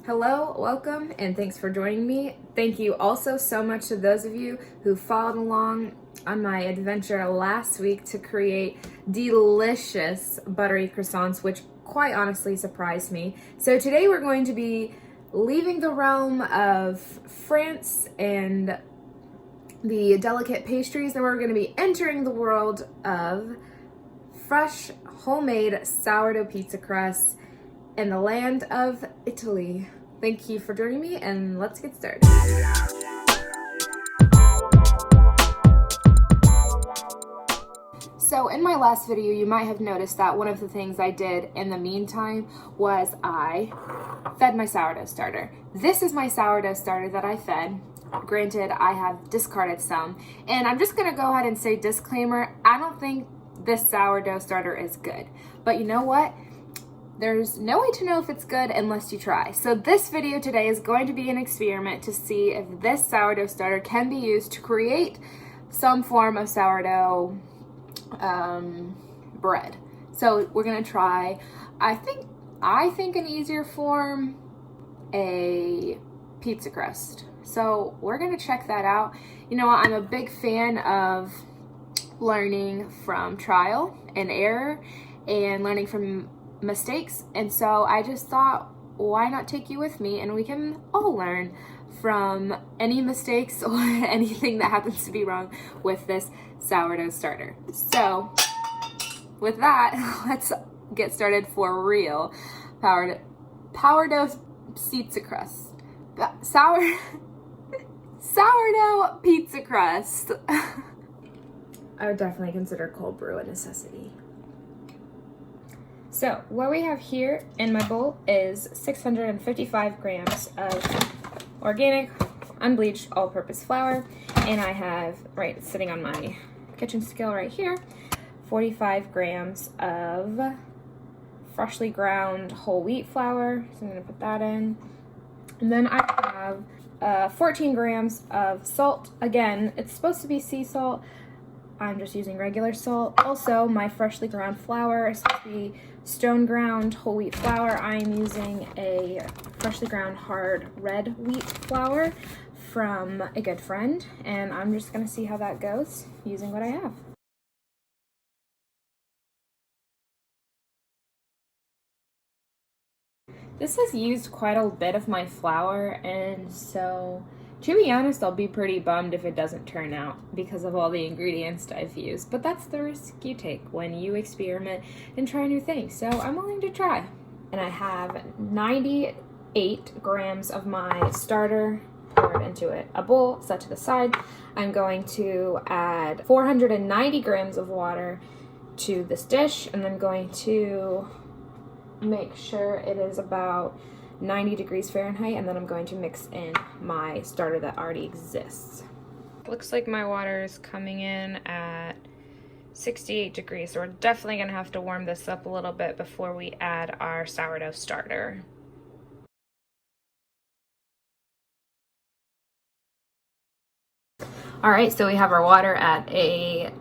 Hello, welcome, and thanks for joining me. Thank you also so much to those of you who followed along on my adventure last week to create delicious buttery croissants, which quite honestly surprised me. So today we're going to be leaving the realm of France and the delicate pastries, and we're going to be entering the world of fresh homemade sourdough pizza crusts in the land of Italy. Thank you for joining me, and let's get started. So in my last video, you might have noticed that one of the things I did in the meantime was I fed my sourdough starter. This is my sourdough starter that I fed. Granted, I have discarded some, and I'm just gonna go ahead and say disclaimer, I don't think this sourdough starter is good. But you know what? There's no way to know if it's good unless you try. So this video today is going to be an experiment to see if this sourdough starter can be used to create some form of sourdough bread. So we're gonna try, I think an easier form, a pizza crust. So we're gonna check that out. You know what, I'm a big fan of learning from trial and error and learning from mistakes, and so I just thought, why not take you with me and we can all learn from any mistakes or anything that happens to be wrong with this sourdough starter. So with that, let's get started for real. Sourdough pizza crust. Sourdough pizza crust. I would definitely consider cold brew a necessity. So what we have here in my bowl is 655 grams of organic, unbleached, all-purpose flour, and I have, sitting on my kitchen scale right here, 45 grams of freshly ground whole wheat flour, so I'm going to put that in. And then I have 14 grams of salt. Again, it's supposed to be sea salt. I'm just using regular salt. Also, my freshly ground flour is supposed to be stone ground whole wheat flour. I'm using a freshly ground hard red wheat flour from a good friend, and I'm just gonna see how that goes using what I have. This has used quite a bit of my flour, and so to be honest, I'll be pretty bummed if it doesn't turn out because of all the ingredients I've used. But that's the risk you take when you experiment and try new things. So I'm willing to try. And I have 98 grams of my starter poured into a bowl set to the side. I'm going to add 490 grams of water to this dish, and I'm going to make sure it is about 90 degrees Fahrenheit, and then I'm going to mix in my starter that already exists. Looks like my water is coming in at 68 degrees, so we're definitely gonna have to warm this up a little bit before we add our sourdough starter. All right, so we have our water at a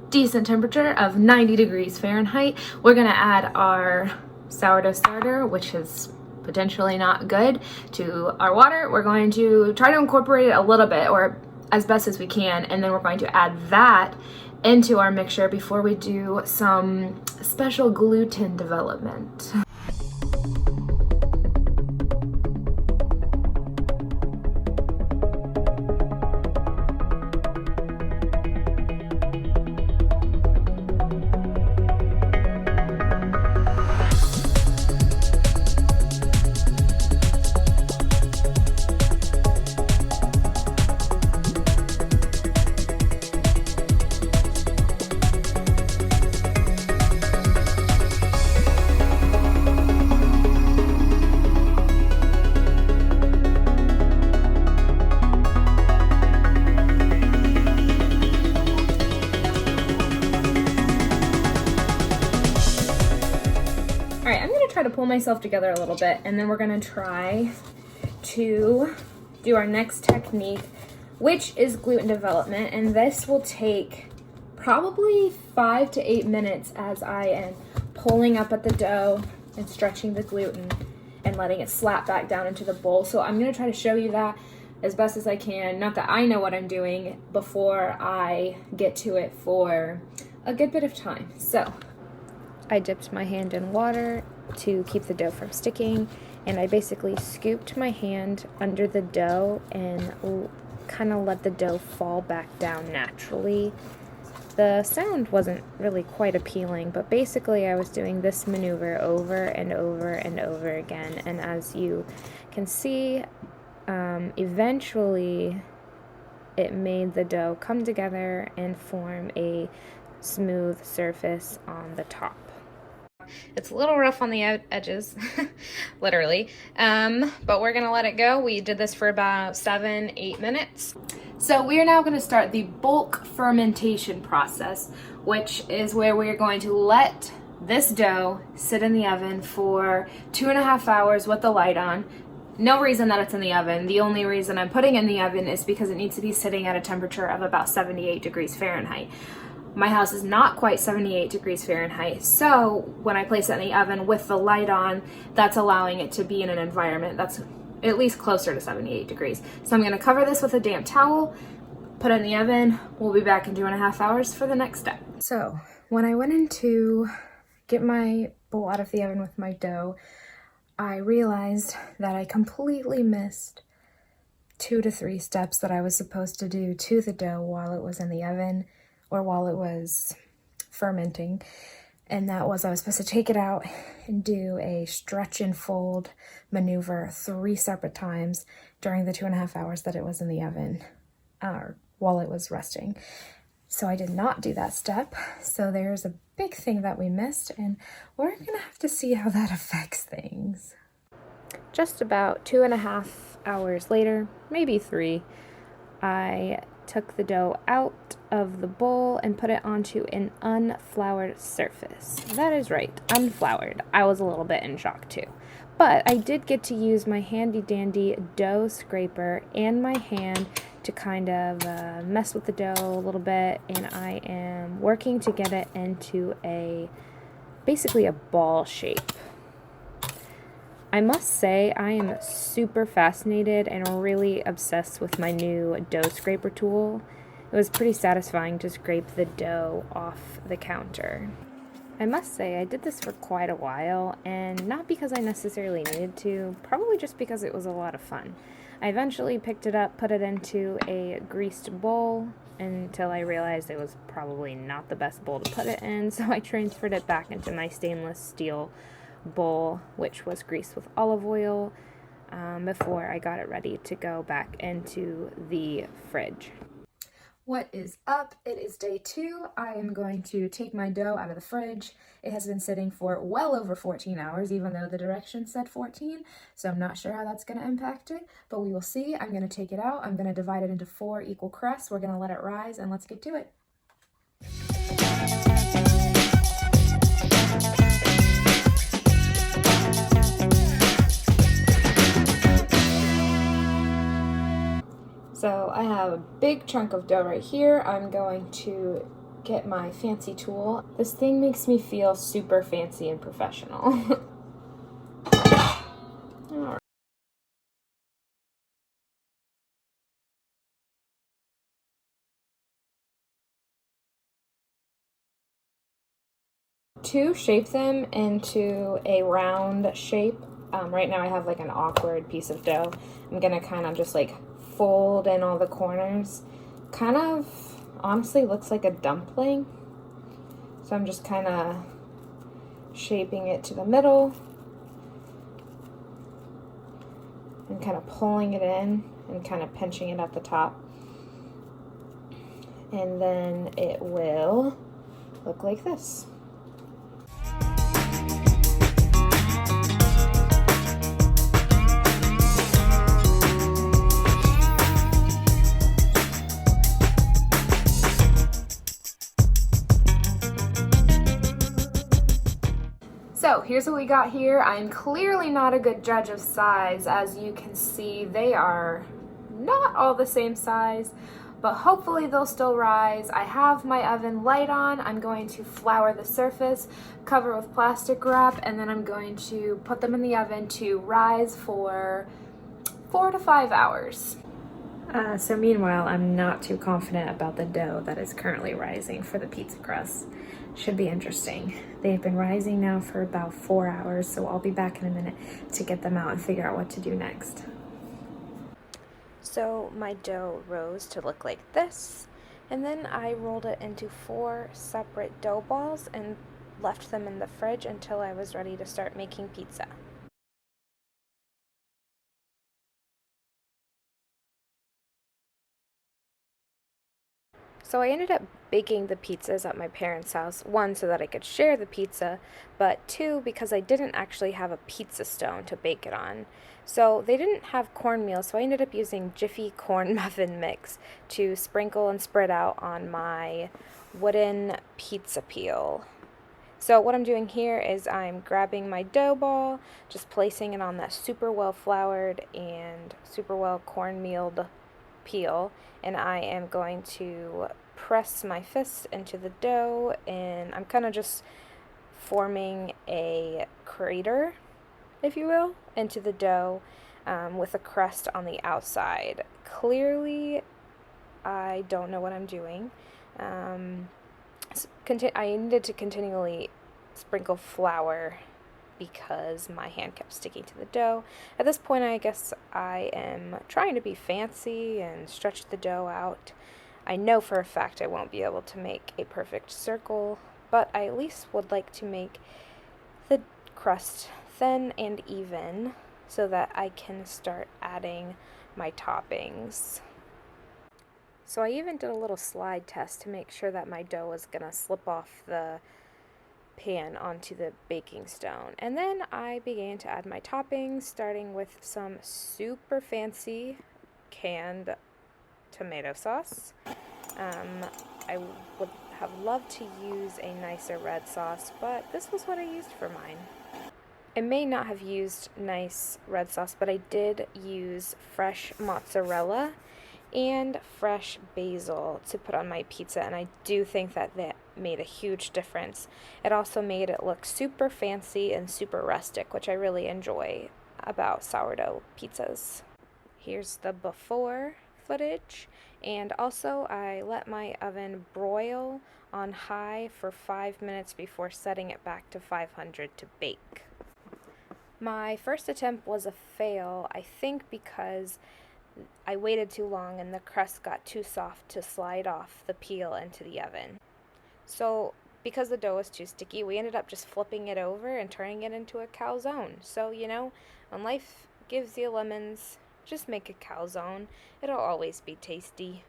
decent temperature of 90 degrees Fahrenheit. We're gonna add our sourdough starter, which is potentially not good, to our water. We're going to try to incorporate it a little bit, or as best as we can, and then we're going to add that into our mixture before we do some special gluten development. Try to pull myself together a little bit, and then we're gonna try to do our next technique, which is gluten development, and this will take probably 5 to 8 minutes as I am pulling up at the dough and stretching the gluten and letting it slap back down into the bowl. So I'm going to try to show you that as best as I can. Not that I know what I'm doing before I get to it for a good bit of time. So I dipped my hand in water to keep the dough from sticking, and I basically scooped my hand under the dough and kind of let the dough fall back down naturally. The sound wasn't really quite appealing, but basically I was doing this maneuver over and over and over again, and as you can see, eventually it made the dough come together and form a smooth surface on the top. It's a little rough on the edges, literally, but we're gonna let it go. We did this for about 7-8 minutes. So we are now going to start the bulk fermentation process, which is where we are going to let this dough sit in the oven for 2.5 hours with the light on. No reason that it's in the oven. The only reason I'm putting it in the oven is because it needs to be sitting at a temperature of about 78 degrees Fahrenheit. My house is not quite 78 degrees Fahrenheit, so when I place it in the oven with the light on, that's allowing it to be in an environment that's at least closer to 78 degrees. So I'm going to cover this with a damp towel, put it in the oven. We'll be back in 2.5 hours for the next step. So when I went in to get my bowl out of the oven with my dough, I realized that I completely missed 2 to 3 steps that I was supposed to do to the dough while it was in the oven or while it was fermenting. And that was I was supposed to take it out and do a stretch and fold maneuver 3 separate times during the 2.5 hours that it was in the oven, or while it was resting. So I did not do that step. So there's a big thing that we missed, and we're gonna have to see how that affects things. Just about 2.5 hours later, maybe 3, I took the dough out of the bowl and put it onto an unfloured surface. That is right, unfloured. I was a little bit in shock too. But I did get to use my handy dandy dough scraper and my hand to kind of mess with the dough a little bit, and I am working to get it into basically a ball shape. I must say I am super fascinated and really obsessed with my new dough scraper tool. It was pretty satisfying to scrape the dough off the counter. I must say I did this for quite a while, and not because I necessarily needed to, probably just because it was a lot of fun. I eventually picked it up, put it into a greased bowl until I realized it was probably not the best bowl to put it in, so I transferred it back into my stainless steel bowl, which was greased with olive oil, before I got it ready to go back into the fridge. What is up? It is day 2. I am going to take my dough out of the fridge. It has been sitting for well over 14 hours, even though the directions said 14, so I'm not sure how that's going to impact it, but we will see. I'm going to take it out. I'm going to divide it into 4 equal crusts. We're going to let it rise, and let's get to it. So I have a big chunk of dough right here. I'm going to get my fancy tool. This thing makes me feel super fancy and professional. All right. To shape them into a round shape, right now I have like an awkward piece of dough. I'm gonna kind of just like fold in all the corners. Kind of honestly looks like a dumpling. So I'm just kind of shaping it to the middle and kind of pulling it in and kind of pinching it at the top. And then it will look like this. So here's what we got here. I'm clearly not a good judge of size. As you can see, they are not all the same size, but hopefully they'll still rise. I have my oven light on. I'm going to flour the surface, cover with plastic wrap, and then I'm going to put them in the oven to rise for 4 to 5 hours. So meanwhile, I'm not too confident about the dough that is currently rising for the pizza crust. Should be interesting. They've been rising now for about 4 hours, so I'll be back in a minute to get them out and figure out what to do next. So my dough rose to look like this, and then I rolled it into 4 separate dough balls and left them in the fridge until I was ready to start making pizza. So I ended up baking the pizzas at my parents' house, 1, so that I could share the pizza, but 2, because I didn't actually have a pizza stone to bake it on. So they didn't have cornmeal, so I ended up using Jiffy corn muffin mix to sprinkle and spread out on my wooden pizza peel. So what I'm doing here is I'm grabbing my dough ball, just placing it on that super well floured and super well cornmealed peel, and I am going to press my fist into the dough, and I'm kind of just forming a crater, if you will, into the dough with a crust on the outside. Clearly, I don't know what I'm doing. I needed to continually sprinkle flour because my hand kept sticking to the dough. At this point, I guess I am trying to be fancy and stretch the dough out. I know for a fact I won't be able to make a perfect circle, but I at least would like to make the crust thin and even so that I can start adding my toppings. So I even did a little slide test to make sure that my dough was gonna slip off the pan onto the baking stone. And then I began to add my toppings, starting with some super fancy canned tomato sauce. I would have loved to use a nicer red sauce, but this was what I used for mine. I may not have used nice red sauce, but I did use fresh mozzarella and fresh basil to put on my pizza, and I do think that made a huge difference. It also made it look super fancy and super rustic, which I really enjoy about sourdough pizzas. Here's the before footage, and also I let my oven broil on high for 5 minutes before setting it back to 500 to bake. My first attempt was a fail, I think because I waited too long and the crust got too soft to slide off the peel into the oven. So because the dough was too sticky, we ended up just flipping it over and turning it into a calzone. So, you know, when life gives you lemons, just make a calzone. It'll always be tasty.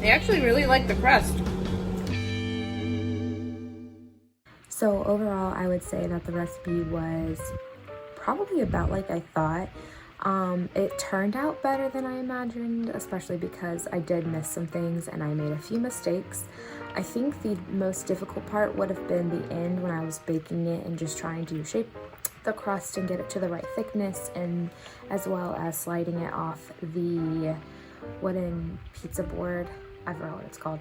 I actually really like the crust. So overall, I would say that the recipe was probably about like I thought. It turned out better than I imagined, especially because I did miss some things and I made a few mistakes. I think the most difficult part would have been the end when I was baking it and just trying to shape the crust and get it to the right thickness, and as well as sliding it off the wooden pizza board. I forgot what it's called.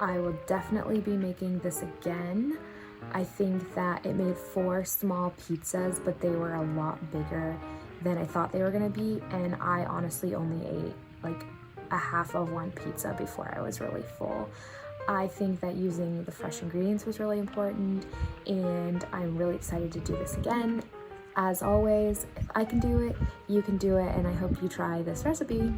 I will definitely be making this again. I think that it made 4 small pizzas, but they were a lot bigger than I thought they were gonna be, and I honestly only ate like a half of one pizza before I was really full. I think that using the fresh ingredients was really important, and I'm really excited to do this again. As always, if I can do it, you can do it, and I hope you try this recipe.